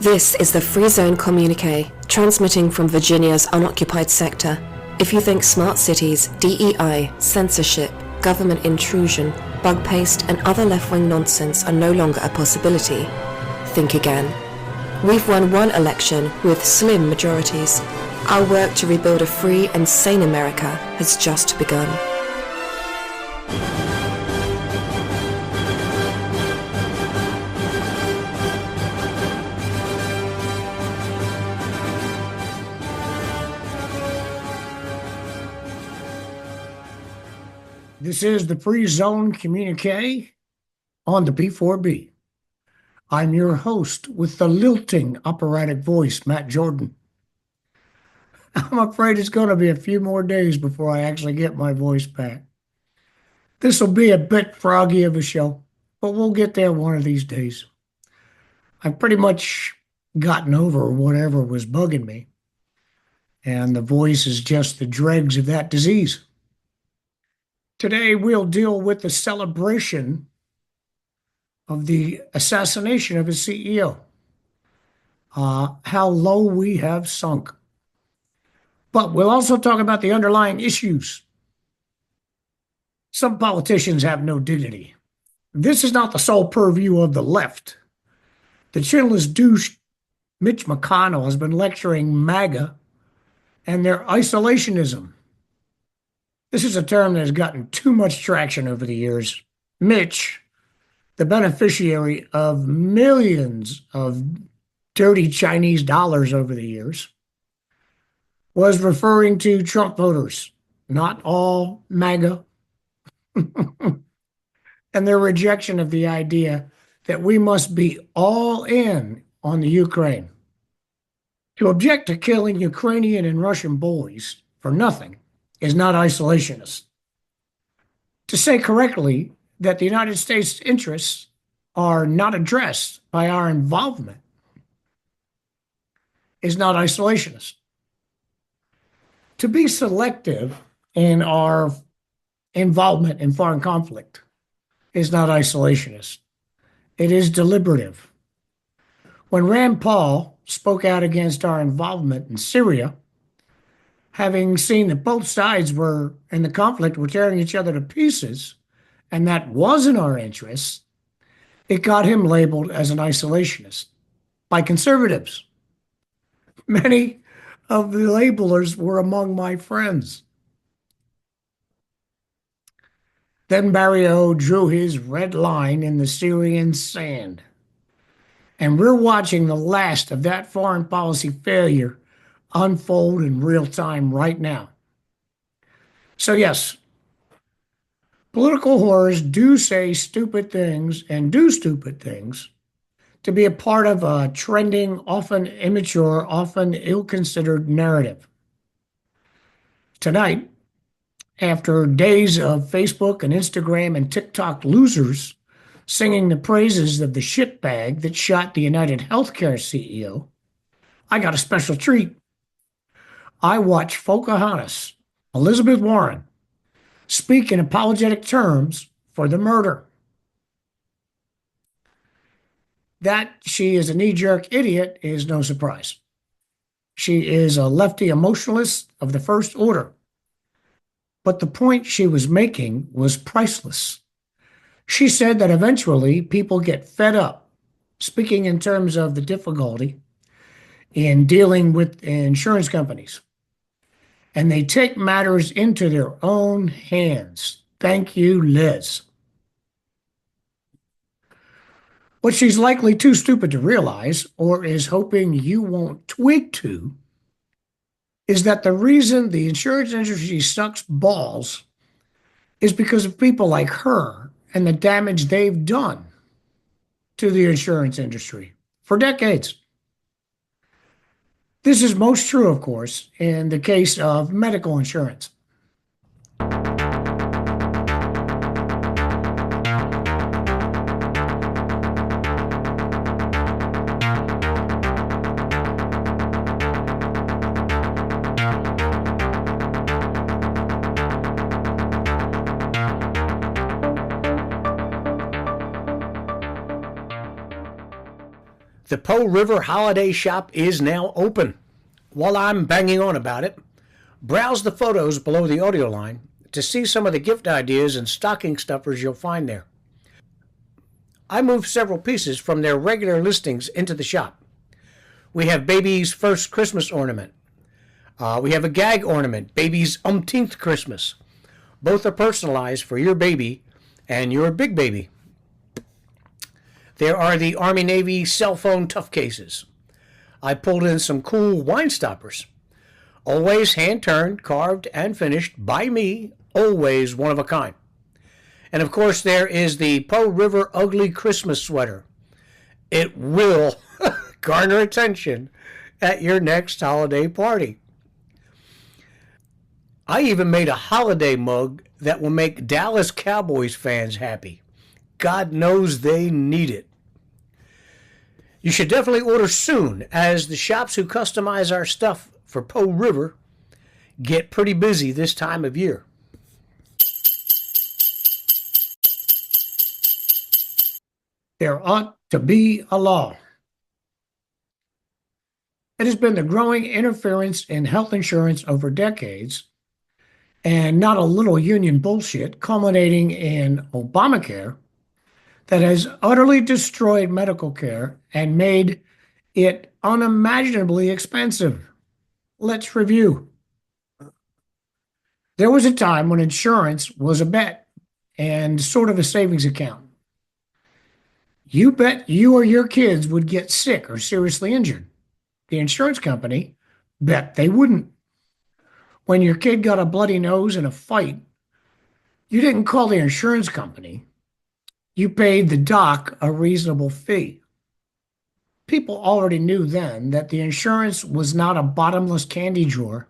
This is the Free Zone Communique, transmitting from Virginia's unoccupied sector. If you think smart cities, DEI, censorship, government intrusion, bug paste, and other left-wing nonsense are no longer a possibility, think again. We've won one election with slim majorities. Our work to rebuild a free and sane America has just begun. This is the Free Zone Communique on the P4B. I'm your host with the lilting operatic voice, Matt Jordan. I'm afraid it's going to be a few more days before I actually get my voice back. This will be a bit froggy of a show, but we'll get there one of these days. I've pretty much gotten over whatever was bugging me, and the voice is just the dregs of that disease. Today, we'll deal with the celebration of the assassination of his CEO, how low we have sunk. But we'll also talk about the underlying issues. Some politicians have no dignity. This is not the sole purview of the left. The chinless douche Mitch McConnell has been lecturing MAGA and their isolationism. This is a term that has gotten too much traction over the years. Mitch, the beneficiary of millions of dirty Chinese dollars over the years, was referring to Trump voters, not all MAGA, and their rejection of the idea that we must be all in on the Ukraine. To object to killing Ukrainian and Russian boys for nothing is not isolationist. To say correctly that the United States' interests are not addressed by our involvement is not isolationist. To be selective in our involvement in foreign conflict is not isolationist. It is deliberative. When Rand Paul spoke out against our involvement in Syria, having seen that both sides were in the conflict were tearing each other to pieces, and that wasn't our interest, it got him labeled as an isolationist by conservatives. Many of the labelers were among my friends. Then Barry O drew his red line in the Syrian sand. And we're watching the last of that foreign policy failure unfold in real time right now. So yes, political whores do say stupid things and do stupid things to be a part of a trending, often immature, often ill-considered narrative. Tonight, after days of Facebook and Instagram and TikTok losers singing the praises of the shitbag that shot the United Healthcare CEO, I got a special treat. I watched Pocahontas, Elizabeth Warren, speak in apologetic terms for the murder. That she is a knee-jerk idiot is no surprise. She is a lefty emotionalist of the first order. But the point she was making was priceless. She said that eventually people get fed up, speaking in terms of the difficulty in dealing with insurance companies, and they take matters into their own hands. Thank you, Liz. What she's likely too stupid to realize, or is hoping you won't twig to, is that the reason the insurance industry sucks balls is because of people like her and the damage they've done to the insurance industry for decades. This is most true, of course, in the case of medical insurance. The Po River Holiday Shop is now open. While I'm banging on about it, browse the photos below the audio line to see some of the gift ideas and stocking stuffers you'll find there. I moved several pieces from their regular listings into the shop. We have baby's first Christmas ornament. We have a gag ornament, baby's umpteenth Christmas. Both are personalized for your baby and your big baby. There are the Army-Navy cell phone tough cases. I pulled in some cool wine stoppers. Always hand-turned, carved, and finished by me, always one of a kind. And of course, there is the Po River Ugly Christmas sweater. It will garner attention at your next holiday party. I even made a holiday mug that will make Dallas Cowboys fans happy. God knows they need it. You should definitely order soon, as the shops who customize our stuff for Po River get pretty busy this time of year. There ought to be a law. It has been the growing interference in health insurance over decades, and not a little union bullshit, culminating in Obamacare, that has utterly destroyed medical care and made it unimaginably expensive. Let's review. There was a time when insurance was a bet and sort of a savings account. You bet you or your kids would get sick or seriously injured. The insurance company bet they wouldn't. When your kid got a bloody nose in a fight, you didn't call the insurance company. You paid the doc a reasonable fee. People already knew then that the insurance was not a bottomless candy drawer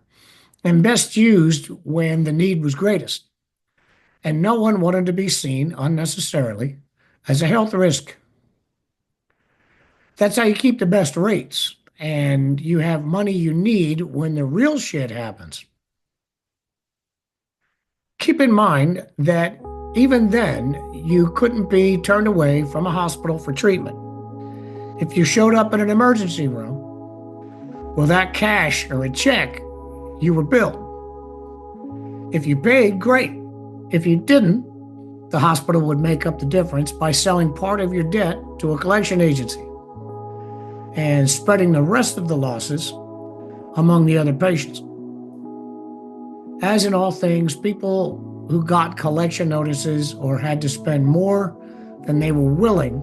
and best used when the need was greatest. And no one wanted to be seen unnecessarily as a health risk. That's how you keep the best rates, and you have money you need when the real shit happens. Keep in mind that even then, you couldn't be turned away from a hospital for treatment. If you showed up in an emergency room, well, that cash or a check, you were billed. If you paid, great. If you didn't, the hospital would make up the difference by selling part of your debt to a collection agency and spreading the rest of the losses among the other patients. As in all things, people who got collection notices or had to spend more than they were willing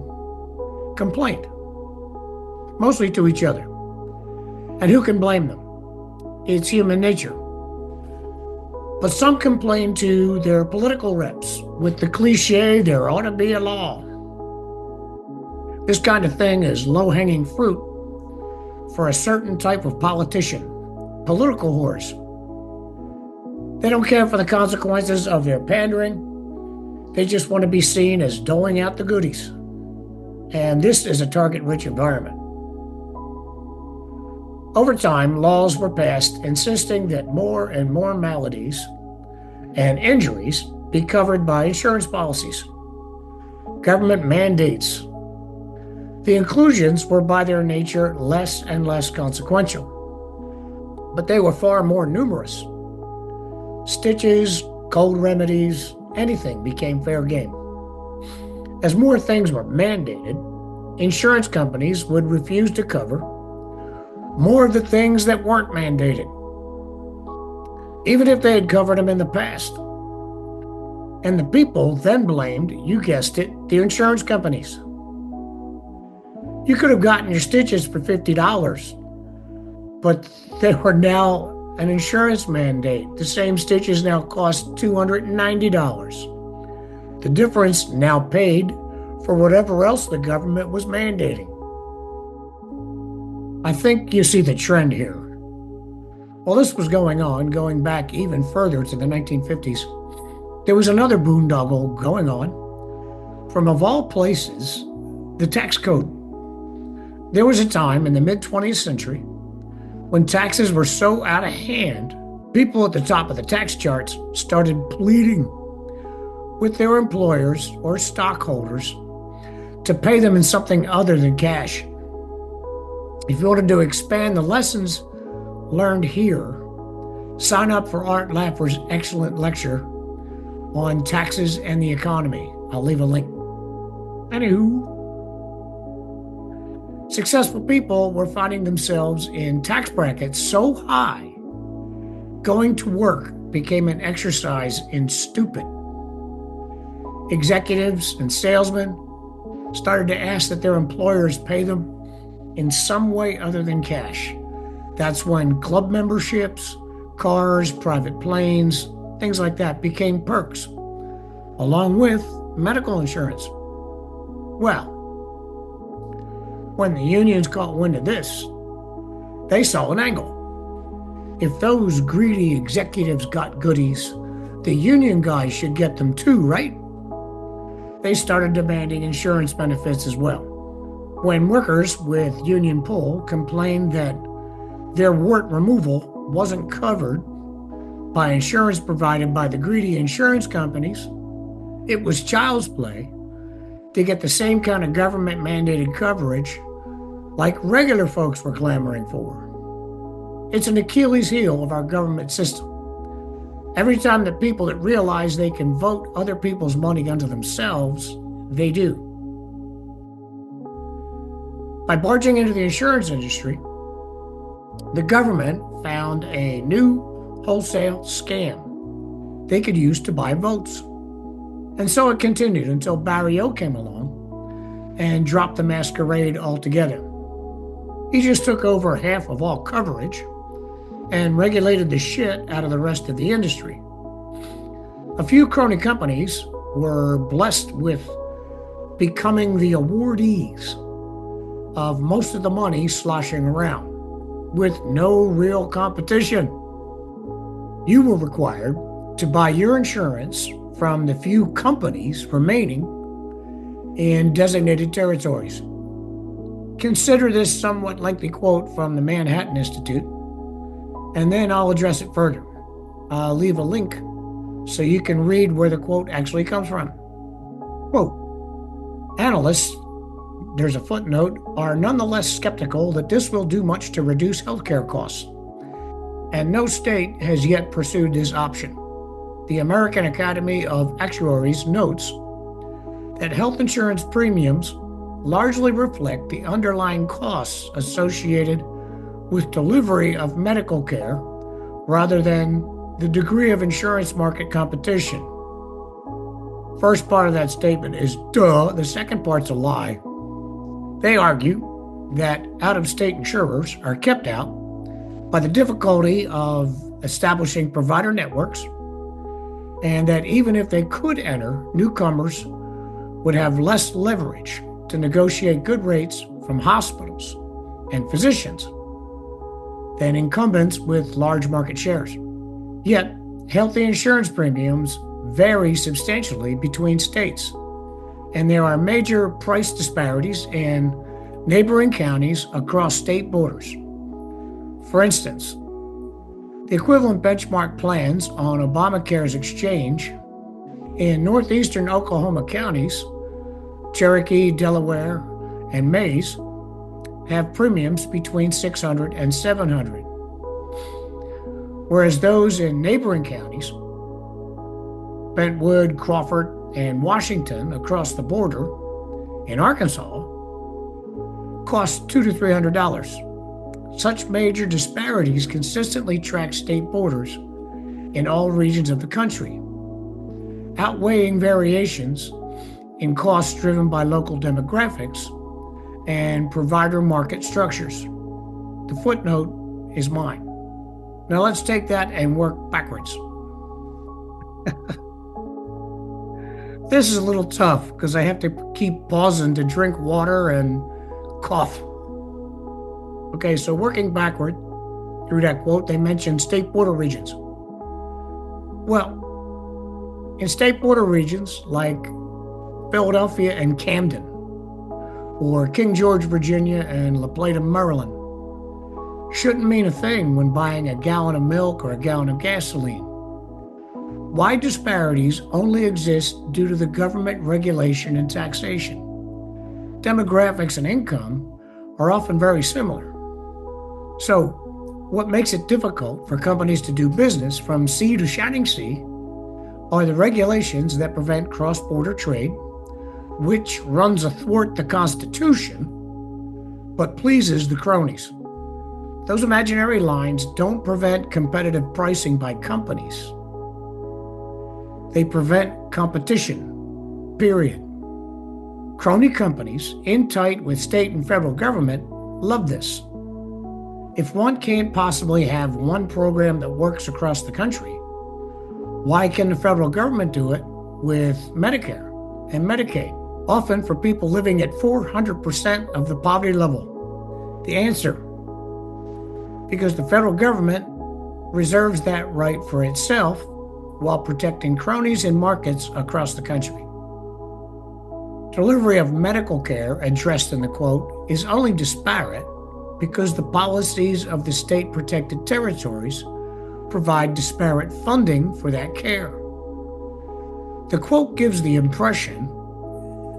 complained, mostly to each other. And who can blame them? It's human nature. But some complain to their political reps with the cliche, there ought to be a law. This kind of thing is low-hanging fruit for a certain type of politician, political whores. They don't care for the consequences of their pandering. They just want to be seen as doling out the goodies. And this is a target-rich environment. Over time, laws were passed insisting that more and more maladies and injuries be covered by insurance policies. Government mandates. The inclusions were by their nature less and less consequential, but they were far more numerous. Stitches, cold remedies, anything became fair game. As more things were mandated, insurance companies would refuse to cover more of the things that weren't mandated, even if they had covered them in the past. And the people then blamed, you guessed it, the insurance companies. You could have gotten your stitches for $50, but they were now an insurance mandate. The same stitches now cost $290. The difference now paid for whatever else the government was mandating. I think you see the trend here. While this was going on, going back even further to the 1950s, there was another boondoggle going on from, of all places, the tax code. There was a time in the mid-20th century when taxes were so out of hand, people at the top of the tax charts started pleading with their employers or stockholders to pay them in something other than cash. If you wanted to expand the lessons learned here, sign up for Art Laffer's excellent lecture on taxes and the economy. I'll leave a link. Anywho, successful people were finding themselves in tax brackets so high, going to work became an exercise in stupid. Executives and salesmen started to ask that their employers pay them in some way other than cash. That's when club memberships, cars, private planes, things like that became perks, along with medical insurance. Well, when the unions caught wind of this, they saw an angle. If those greedy executives got goodies, the union guys should get them too, right? They started demanding insurance benefits as well. When workers with union pull complained that their wart removal wasn't covered by insurance provided by the greedy insurance companies, it was child's play to get the same kind of government-mandated coverage like regular folks were clamoring for. It's an Achilles heel of our government system. Every time the people that realize they can vote other people's money unto themselves, they do. By barging into the insurance industry, the government found a new wholesale scam they could use to buy votes. And so it continued until Barry O came along and dropped the masquerade altogether. He just took over half of all coverage and regulated the shit out of the rest of the industry. A few crony companies were blessed with becoming the awardees of most of the money sloshing around, with no real competition. You were required to buy your insurance from the few companies remaining in designated territories. Consider this somewhat lengthy quote from the Manhattan Institute, and then I'll address it further. I'll leave a link so you can read where the quote actually comes from. Quote, analysts, there's a footnote, are nonetheless skeptical that this will do much to reduce healthcare costs, and no state has yet pursued this option. The American Academy of Actuaries notes that health insurance premiums largely reflect the underlying costs associated with delivery of medical care rather than the degree of insurance market competition. First part of that statement is duh, the second part's a lie. They argue that out-of-state insurers are kept out by the difficulty of establishing provider networks, and that even if they could enter, newcomers would have less leverage to negotiate good rates from hospitals and physicians than incumbents with large market shares. Yet, healthy insurance premiums vary substantially between states, and there are major price disparities in neighboring counties across state borders. For instance, the equivalent benchmark plans on Obamacare's exchange in northeastern Oklahoma counties, Cherokee, Delaware, and Mays, have premiums between $600 and $700, whereas those in neighboring counties, Brentwood, Crawford, and Washington across the border in Arkansas, cost $200 to $300. Such major disparities consistently track state borders in all regions of the country, outweighing variations in costs driven by local demographics and provider market structures. The footnote is mine. Now let's take that and work backwards. This is a little tough because I have to keep pausing to drink water and cough. Okay, so working backward through that quote, they mentioned state border regions. Well, in state border regions like Philadelphia and Camden, or King George, Virginia, and La Plata, Maryland, shouldn't mean a thing when buying a gallon of milk or a gallon of gasoline. Wide disparities only exist due to the government regulation and taxation. Demographics and income are often very similar, So, what makes it difficult for companies to do business from sea to shining sea are the regulations that prevent cross-border trade, which runs athwart the Constitution but pleases the cronies. Those imaginary lines don't prevent competitive pricing by companies. They prevent competition, period. Crony companies, in tight with state and federal government, love this. If one can't possibly have one program that works across the country, why can the federal government do it with Medicare and Medicaid, often for people living at 400% of the poverty level? The answer: because the federal government reserves that right for itself while protecting cronies and markets across the country. Delivery of medical care, addressed in the quote, is only disparate because the policies of the state-protected territories provide disparate funding for that care. The quote gives the impression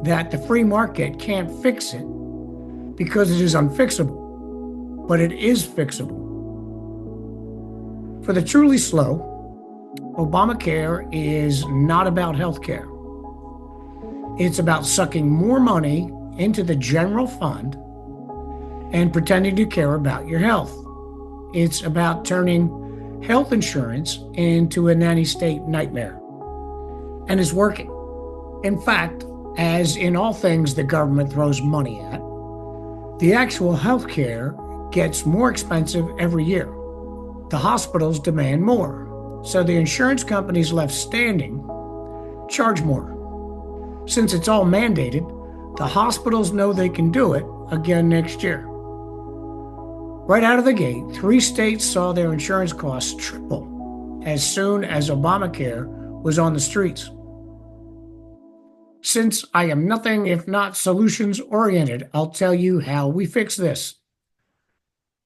that the free market can't fix it because it is unfixable, but it is fixable. For the truly slow, Obamacare is not about health care. It's about sucking more money into the general fund and pretending to care about your health. It's about turning health insurance into a nanny state nightmare. And it's working. In fact, as in all things the government throws money at, the actual health care gets more expensive every year. The hospitals demand more, so the insurance companies left standing charge more. Since it's all mandated, the hospitals know they can do it again next year. Right out of the gate, 3 states saw their insurance costs triple as soon as Obamacare was on the streets. Since I am nothing if not solutions-oriented, I'll tell you how we fix this.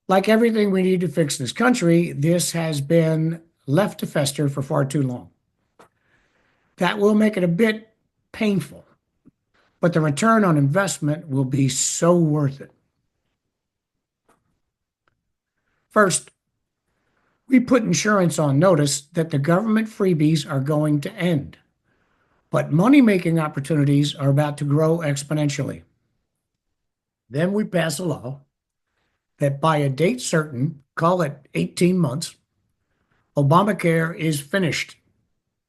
Like everything we need to fix this country, this has been left to fester for far too long. That will make it a bit painful, but the return on investment will be so worth it. First, we put insurance on notice that the government freebies are going to end, but money-making opportunities are about to grow exponentially. Then we pass a law that by a date certain, call it 18 months, Obamacare is finished.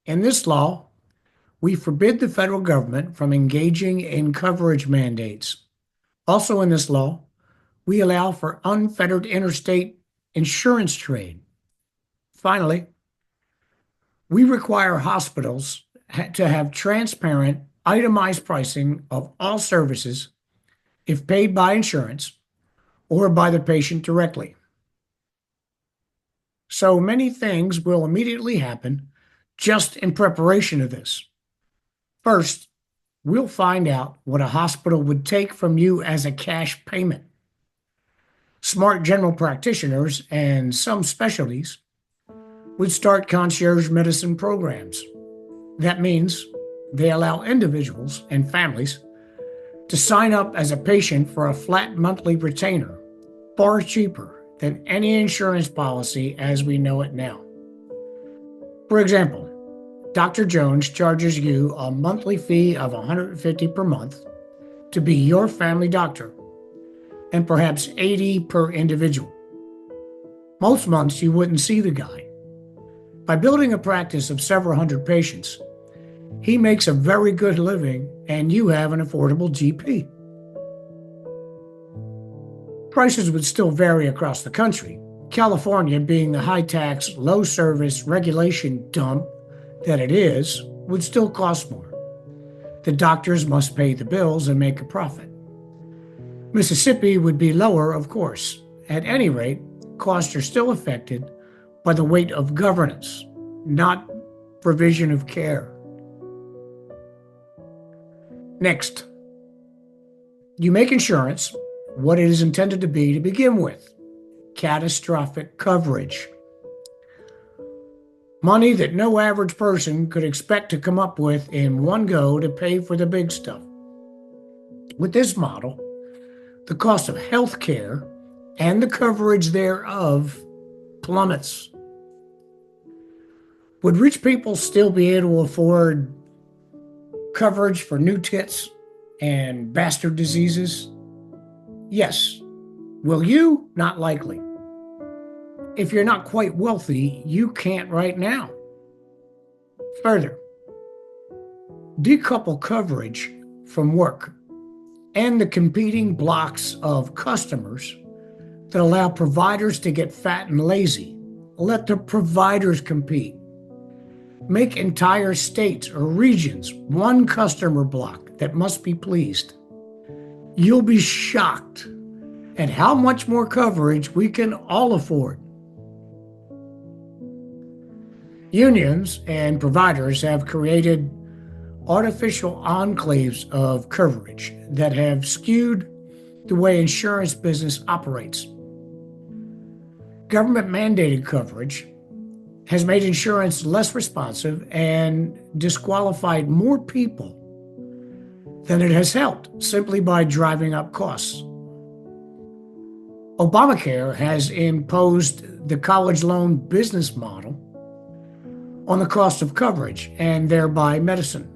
In this law, we forbid the federal government from engaging in coverage mandates. Also in this law, we allow for unfettered interstate insurance trade. Finally, we require hospitals to have transparent, itemized pricing of all services if paid by insurance or by the patient directly. So many things will immediately happen just in preparation of this. First, we'll find out what a hospital would take from you as a cash payment. Smart general practitioners and some specialties would start concierge medicine programs. That means they allow individuals and families to sign up as a patient for a flat monthly retainer, far cheaper than any insurance policy as we know it now. For example, Dr. Jones charges you a monthly fee of $150 per month to be your family doctor, and perhaps $80 per individual. Most months you wouldn't see the guy. By building a practice of several hundred patients, he makes a very good living and you have an affordable GP. Prices would still vary across the country, California being the high-tax, low-service regulation dump that it is, would still cost more. The doctors must pay the bills and make a profit. Mississippi would be lower, of course. At any rate, costs are still affected by the weight of governance, not provision of care. Next, you make insurance what it is intended to be to begin with: catastrophic coverage. Money that no average person could expect to come up with in one go to pay for the big stuff. With this model, the cost of health care and the coverage thereof plummets. Would rich people still be able to afford coverage for new tits and bastard diseases? Yes. Will you? Not likely. If you're not quite wealthy, you can't right now. Further, decouple coverage from work and the competing blocks of customers that allow providers to get fat and lazy. Let the providers compete. Make entire states or regions one customer block that must be pleased. You'll be shocked at how much more coverage we can all afford. Unions and providers have created artificial enclaves of coverage that have skewed the way insurance business operates. Government mandated coverage has made insurance less responsive and disqualified more people than it has helped simply by driving up costs. Obamacare has imposed the college loan business model on the cost of coverage and thereby medicine.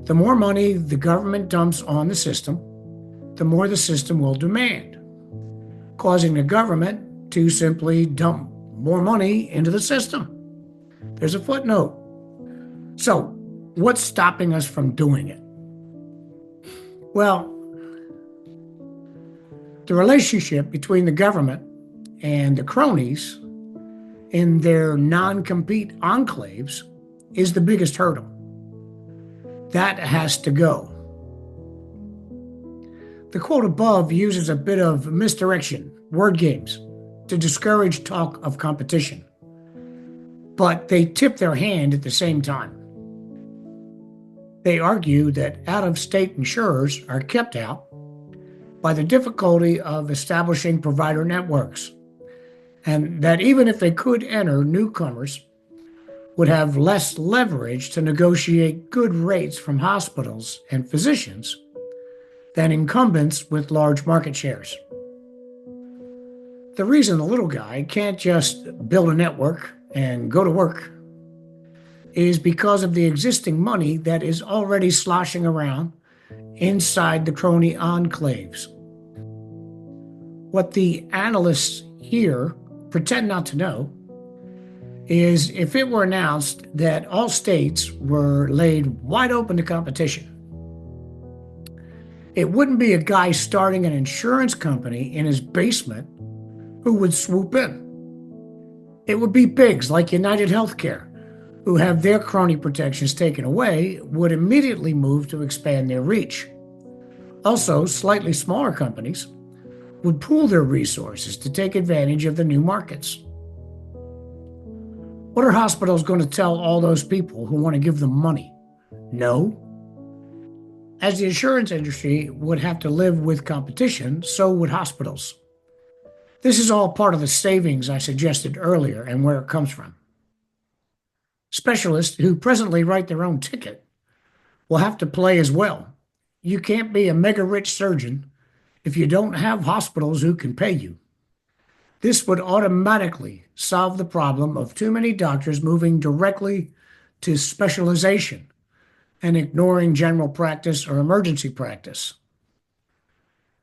The more money the government dumps on the system, the more the system will demand, causing the government to simply dump more money into the system. There's a footnote. So, what's stopping us from doing it? Well, the relationship between the government and the cronies in their non-compete enclaves is the biggest hurdle. That has to go. The quote above uses a bit of misdirection, word games, to discourage talk of competition, but they tip their hand at the same time. They argue that out-of-state insurers are kept out by the difficulty of establishing provider networks, and that even if they could enter, newcomers would have less leverage to negotiate good rates from hospitals and physicians than incumbents with large market shares. The reason the little guy can't just build a network and go to work is because of the existing money that is already sloshing around inside the crony enclaves. What the analysts here pretend not to know is if it were announced that all states were laid wide open to competition, it wouldn't be a guy starting an insurance company in his basement who would swoop in. It would be pigs like United Healthcare, who have their crony protections taken away, would immediately move to expand their reach. Also, slightly smaller companies would pool their resources to take advantage of the new markets. What are hospitals going to tell all those people who want to give them money? No. As the insurance industry would have to live with competition, so would hospitals. This is all part of the savings I suggested earlier and where it comes from. Specialists who presently write their own ticket will have to play as well. You can't be a mega rich surgeon if you don't have hospitals who can pay you. This would automatically solve the problem of too many doctors moving directly to specialization and ignoring general practice or emergency practice.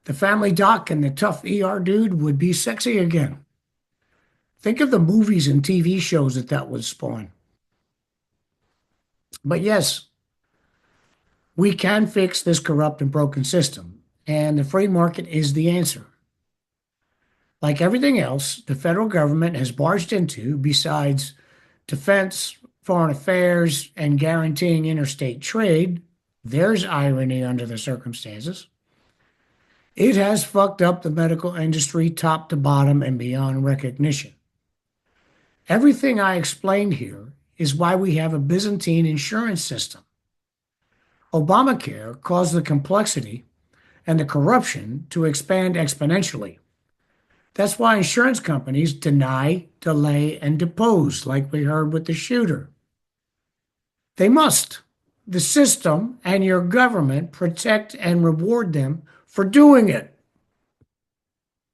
The family doc and the tough ER dude would be sexy again. Think of the movies and TV shows that would spawn. But yes, we can fix this corrupt and broken system, and the free market is the answer. Like everything else the federal government has barged into, besides defense, foreign affairs, and guaranteeing interstate trade, there's irony under the circumstances. It has fucked up the medical industry top to bottom and beyond recognition. Everything I explained here is why we have a Byzantine insurance system. Obamacare caused the complexity and the corruption to expand exponentially. That's why insurance companies deny, delay, and depose, like we heard with the shooter. They must. The system and your government protect and reward them for doing it.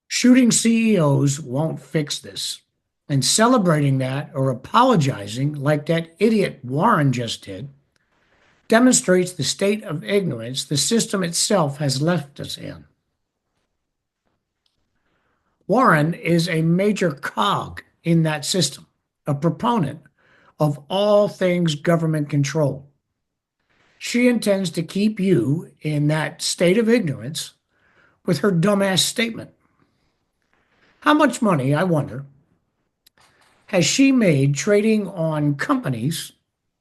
Shooting CEOs won't fix this. And celebrating that or apologizing, like that idiot Warren just did, demonstrates the state of ignorance the system itself has left us in. Warren is a major cog in that system, a proponent of all things government control. She intends to keep you in that state of ignorance with her dumbass statement. How much money, I wonder, has she made trading on companies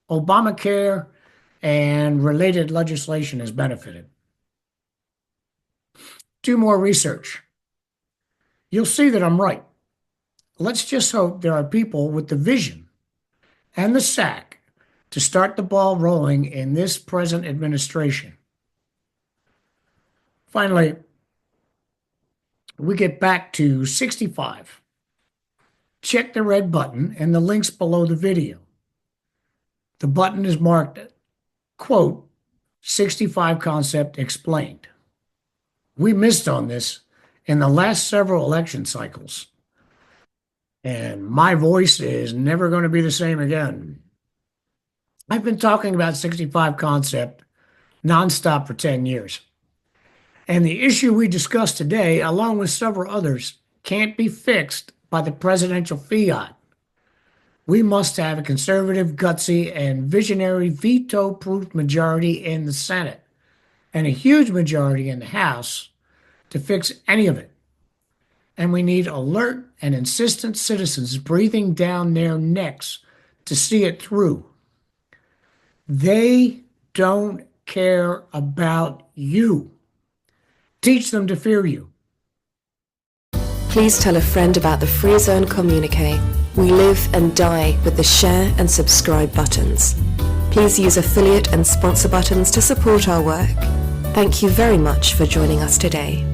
Obamacare and related legislation has benefited? Do more research. You'll see that I'm right. Let's just hope there are people with the vision and the sack to start the ball rolling in this present administration. Finally, we get back to 65. Check the red button and the links below the video. The button is marked, quote, 65 Concept Explained. We missed on this in the last several election cycles, and my voice is never going to be the same again. I've been talking about 65 Concept nonstop for 10 years. And the issue we discussed today, along with several others, can't be fixed by the presidential fiat. We must have a conservative, gutsy, and visionary veto-proof majority in the Senate and a huge majority in the House to fix any of it. And we need alert and insistent citizens breathing down their necks to see it through. They don't care about you. Teach them to fear you. Please tell a friend about the Free Zone Communique. We live and die with the share and subscribe buttons. Please use affiliate and sponsor buttons to support our work. Thank you very much for joining us today.